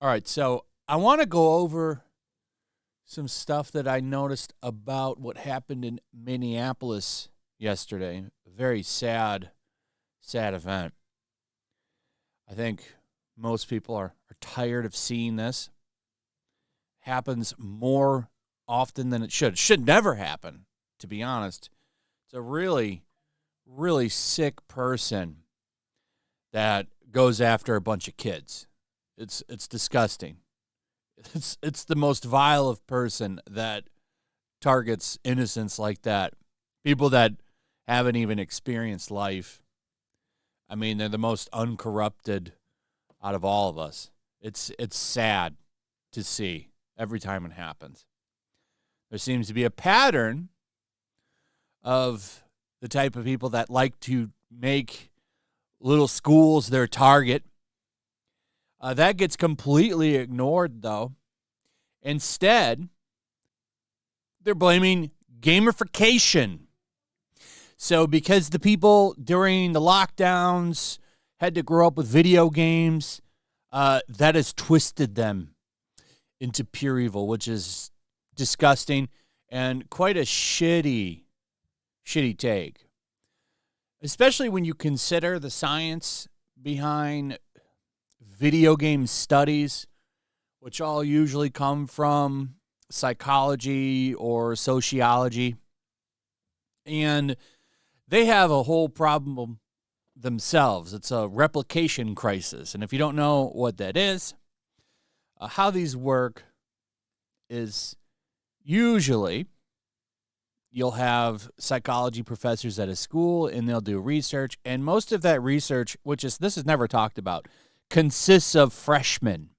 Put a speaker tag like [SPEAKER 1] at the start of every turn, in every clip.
[SPEAKER 1] All right, so I want to go over some stuff that I noticed about what happened in Minneapolis yesterday. A very sad event. I think most people are tired of seeing this. Happens more often than it should. It should never happen, to be honest. It's a really, really sick person that goes after a bunch of kids. It's disgusting. It's the most vile of person that targets innocents like that. People that haven't even experienced life. I mean, they're the most uncorrupted out of all of us. It's sad to see every time it happens. There seems to be a pattern of the type of people that like to make little schools their target. That gets completely ignored, though. Instead, they're blaming gamification. So because the people during the lockdowns had to grow up with video games, that has twisted them into pure evil, which is disgusting and quite a shitty take. Especially when you consider the science behind video game studies, which all usually come from psychology or sociology. And they have a whole problem themselves. It's a replication crisis. And if you don't know what that is, how these work is usually you'll have psychology professors at a school and they'll do research. And most of that research, this is never talked about, consists of freshmen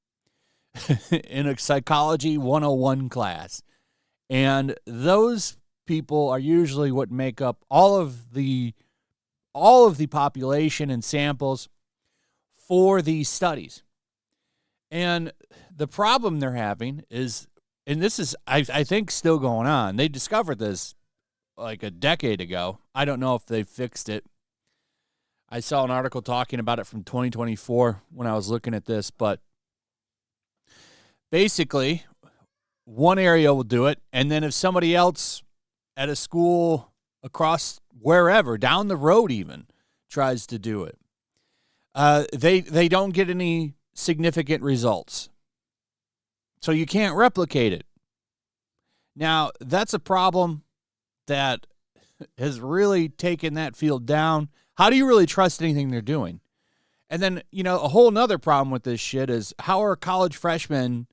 [SPEAKER 1] in a psychology 101 class. And those people are usually what make up all of the population and samples for these studies. And the problem they're having is, and this is, I think, still going on. They discovered this like a decade ago. I don't know if they fixed it. I saw an article talking about it from 2024 when I was looking at this, but basically, one area will do it, and then if somebody else at a school across wherever, down the road even, tries to do it, they don't get any significant results. So you can't replicate it. Now, that's a problem that has really taken that field down. How do you really trust anything they're doing? And then, a whole nother problem with this shit is how are college freshmen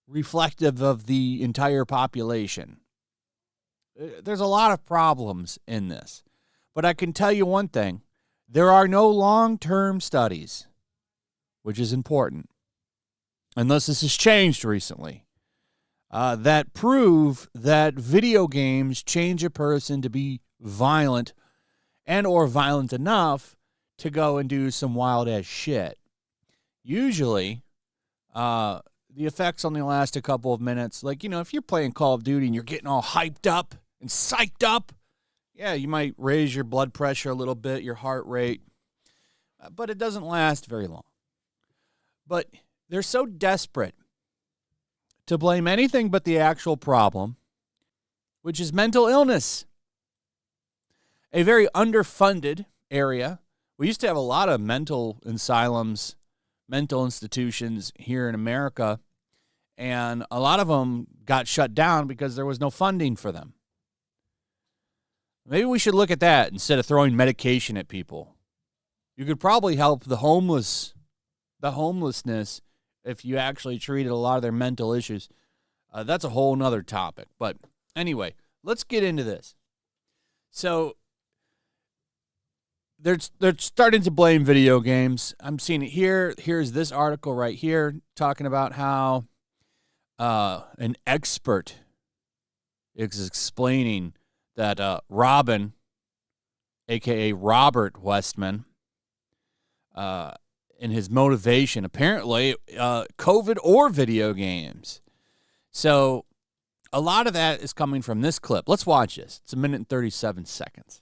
[SPEAKER 1] reflective of the entire population? There's a lot of problems in this. But I can tell you one thing. There are no long-term studies, which is important, unless this has changed recently, that prove that video games change a person to be violent and or violent enough to go and do some wild-ass shit. Usually, the effects only last a couple of minutes. Like, if you're playing Call of Duty and you're getting all hyped up and psyched up, yeah, you might raise your blood pressure a little bit, your heart rate, but it doesn't last very long. But they're so desperate to blame anything but the actual problem, which is mental illness. A very underfunded area. We used to have a lot of mental asylums, mental institutions here in America, and a lot of them got shut down because there was no funding for them. Maybe we should look at that instead of throwing medication at people. You could probably help the homelessness if you actually treated a lot of their mental issues. That's a whole nother topic. But anyway, let's get into this. So they're starting to blame video games. I'm seeing it here. Here's this article right here talking about how an expert is explaining that Robin, a.k.a. Robert Westman, in his motivation, apparently, COVID or video games. So a lot of that is coming from this clip. Let's watch this. It's 1 minute and 37 seconds.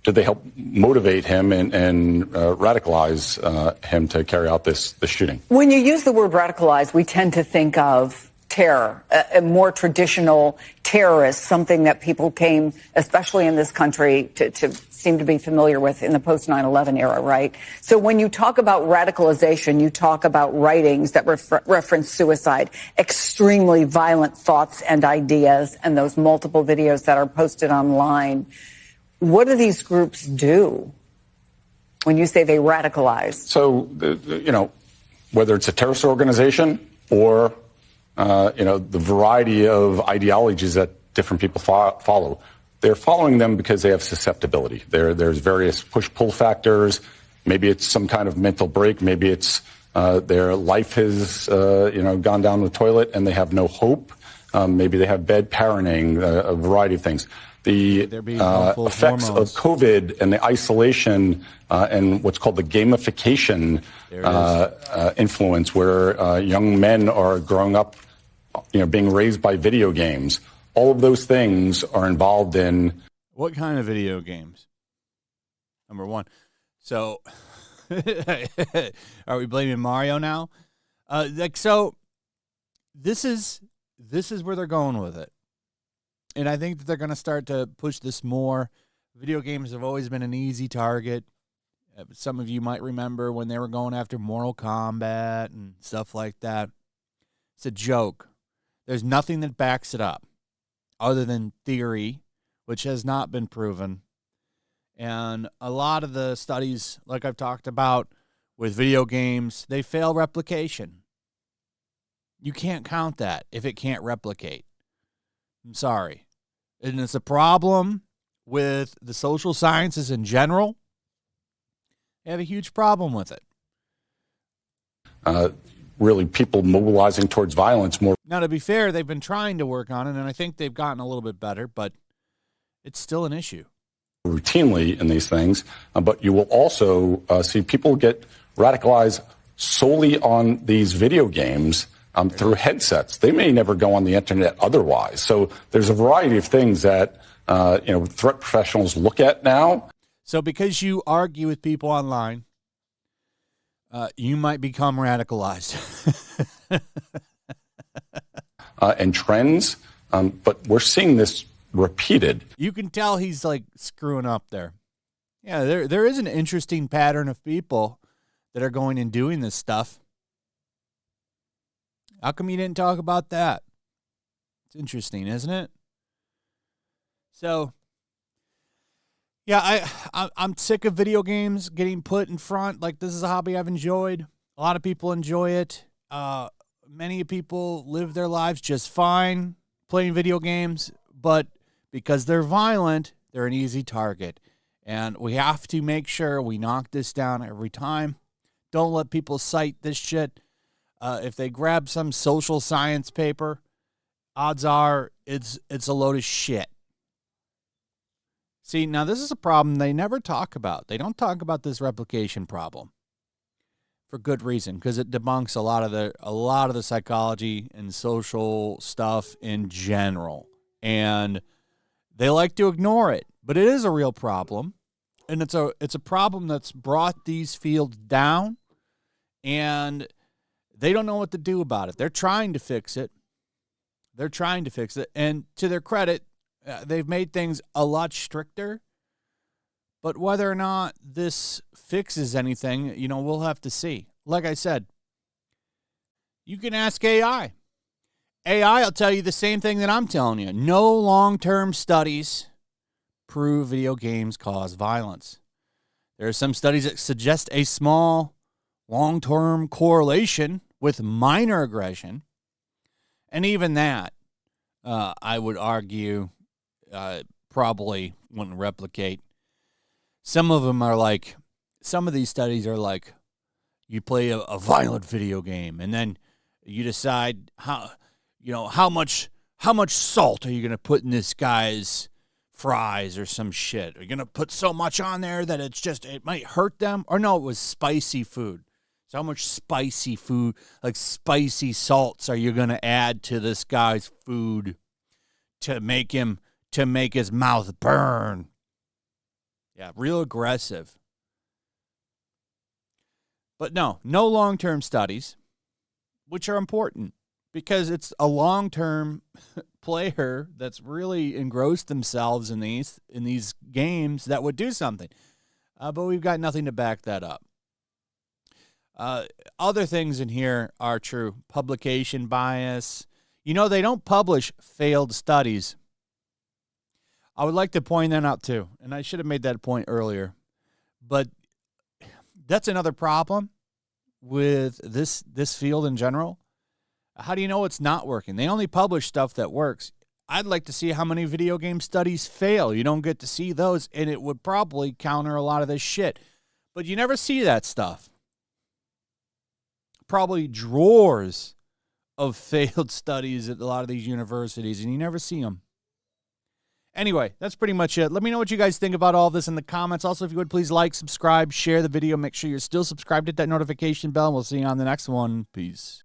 [SPEAKER 2] Did they help motivate him and radicalize him to carry out this shooting?
[SPEAKER 3] When you use the word radicalize, we tend to think of terror, a more traditional terrorist, something that people came, especially in this country, to seem to be familiar with in the post-9/11 era, right? So when you talk about radicalization, you talk about writings that reference suicide, extremely violent thoughts and ideas, and those multiple videos that are posted online. What do these groups do when you say they radicalize? So,
[SPEAKER 2] whether it's a terrorist organization or, the variety of ideologies that different people follow, they're following them because they have susceptibility. There's various push-pull factors. Maybe it's some kind of mental break. Maybe it's their life has, gone down the toilet and they have no hope. Maybe they have bad parenting, a variety of things. The effects of COVID and the isolation and what's called the gamification influence, where young men are growing up, being raised by video games. All of those things are involved in.
[SPEAKER 1] What kind of video games? Number one. So, are we blaming Mario now? So this is where they're going with it. And I think that they're going to start to push this more. Video games have always been an easy target. Some of you might remember when they were going after Mortal Kombat and stuff like that. It's a joke. There's nothing that backs it up other than theory, which has not been proven. And a lot of the studies, like I've talked about with video games, they fail replication. You can't count that if it can't replicate. I'm sorry. And it's a problem with the social sciences in general. They have a huge problem with it.
[SPEAKER 2] Really, people mobilizing towards violence more.
[SPEAKER 1] Now, to be fair, they've been trying to work on it, and I think they've gotten a little bit better, but it's still an issue.
[SPEAKER 2] Routinely in these things, but you will also see people get radicalized solely on these video games. Through headsets. They may never go on the internet otherwise. So there's a variety of things that, threat professionals look at now.
[SPEAKER 1] So because you argue with people online, you might become radicalized.
[SPEAKER 2] And trends, but we're seeing this repeated.
[SPEAKER 1] You can tell he's like screwing up there. Yeah, there is an interesting pattern of people that are going and doing this stuff. How come you didn't talk about that? It's interesting, isn't it? So, yeah, I'm sick of video games getting put in front. Like, this is a hobby I've enjoyed. A lot of people enjoy it. Many people live their lives just fine playing video games, but because they're violent, they're an easy target. And we have to make sure we knock this down every time. Don't let people cite this shit. If they grab some social science paper, odds are it's a load of shit. See, now this is a problem they never talk about. They don't talk about this replication problem for good reason, because it debunks a lot of the psychology and social stuff in general, and they like to ignore it. But it is a real problem, and it's a problem that's brought these fields down, and they don't know what to do about it. They're trying to fix it. And to their credit, they've made things a lot stricter. But whether or not this fixes anything, we'll have to see. Like I said, you can ask AI. AI will tell you the same thing that I'm telling you. No long-term studies prove video games cause violence. There are some studies that suggest a small long-term correlation with minor aggression. And even that, I would argue, probably wouldn't replicate. Some of these studies are like, you play a violent video game, and then you decide how much salt are you going to put in this guy's fries or some shit. Are you going to put so much on there that it might hurt them? Or no, it was spicy food. So how much spicy food, like spicy salts, are you going to add to this guy's food to make his mouth burn? Yeah, real aggressive. But no long-term studies, which are important because it's a long-term player that's really engrossed themselves in these games that would do something. But we've got nothing to back that up. Other things in here are true. Publication bias. You know, they don't publish failed studies. I would like to point that out too, and I should have made that point earlier. But that's another problem with this field in general. How do you know it's not working? They only publish stuff that works. I'd like to see how many video game studies fail. You don't get to see those, and it would probably counter a lot of this shit. But you never see that stuff. Probably drawers of failed studies at a lot of these universities, and you never see them. Anyway, that's pretty much it. Let me know what you guys think about all this in the comments. Also, if you would, please like, subscribe, share the video. Make sure you're still subscribed, hit that notification bell, and we'll see you on the next one. Peace.